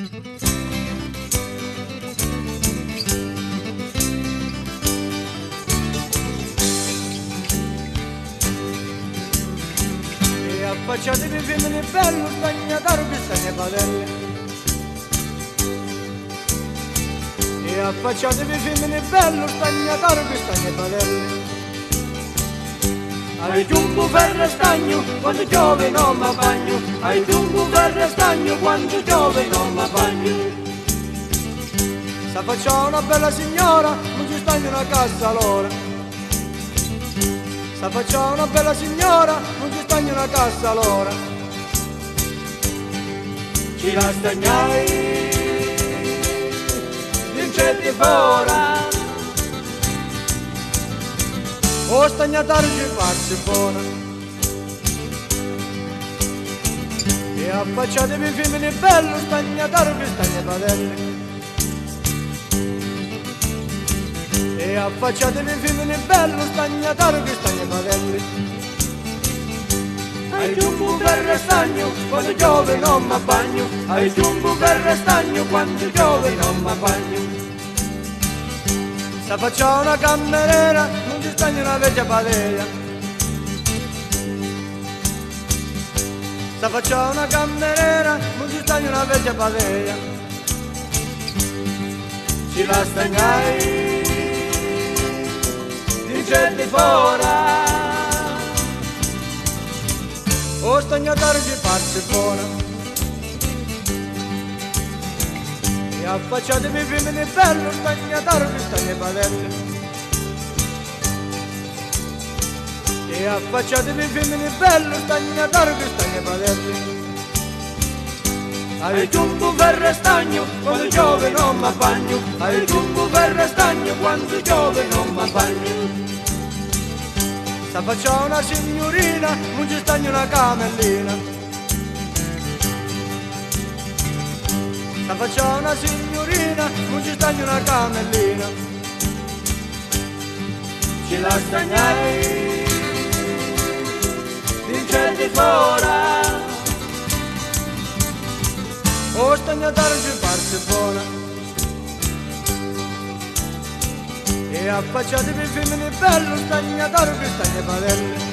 E affacciatevi femmine bello, stagnataro che stagna padelle. E affacciatevi femmine bello, stagnataro che stagna padelle. Hai giungo ferro e stagno, quando piove non mi bagno. Hai giungo ferro e stagno, quando piove non mi bagno. Se faccia una bella signora, non ci stagno una cassa allora. Se faccia una bella signora, non ci stagno una cassa allora. Ci la stagnai, vincetti fuori. O stagnataro ci farsi buona. E affacciatevi femmine bello, stagnataro che stagna padelle. E affacciatevi femmine bello, stagnataro che stagna padelle. Hai giungo ferro e stagno, quando piove non mi bagno. Hai giungo ferro e stagno, quando piove non mi bagno. Se faccia una cameriera, non ci stagno una vecchia padella. Se faccia una cameriera, non ci stagno una vecchia padella. Ci la stagnai, dicetti fuori. O stagnataro ci farsi buona. E affacciatevi femmine bello, stagnataro che stagna padelle. E affacciatevi femmine bello, stagnataro che stagna padelle. Hai giungo ferro e stagno, quando piove non mi bagno. Hai giungo ferro e stagno, quando piove non mi bagno. Se faccia una signorina, non ci stagno una camellina. Se faccia una signorina, non ci stagno una camellina. Ci la stagnai, vincetti fuori. O stagnataro ci farsi buona. E affacciatevi femmine bello, stagnataro che stagna padelle.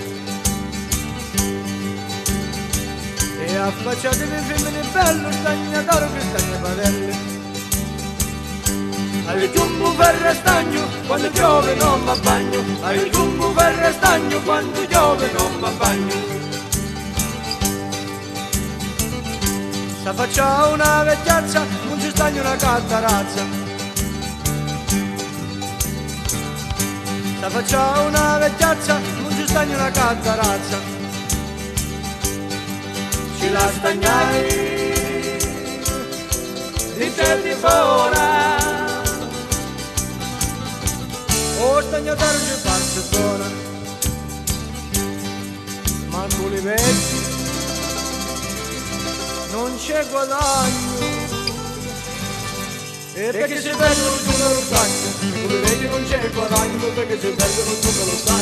E affacciatevi femmine bello, stagnataro che stagna padelle. Hai giungo ferro e stagno, quando piove non mi bagno. Hai giungo ferro e stagno, quando piove non mi bagno. Se faccia una vecchiazza, non ci stagno una cattarazza. Se faccia una vecchiazza, non ci stagno una cattarazza. Ci la stagnai, dicetti fuori. O stagnataro ci farsi buona. Ma tu li vedi, non c'è guadagno. E perché si perdono tutto lo stagno. Tu li vedi non c'è guadagno, perché si perdono tutto lo stagno.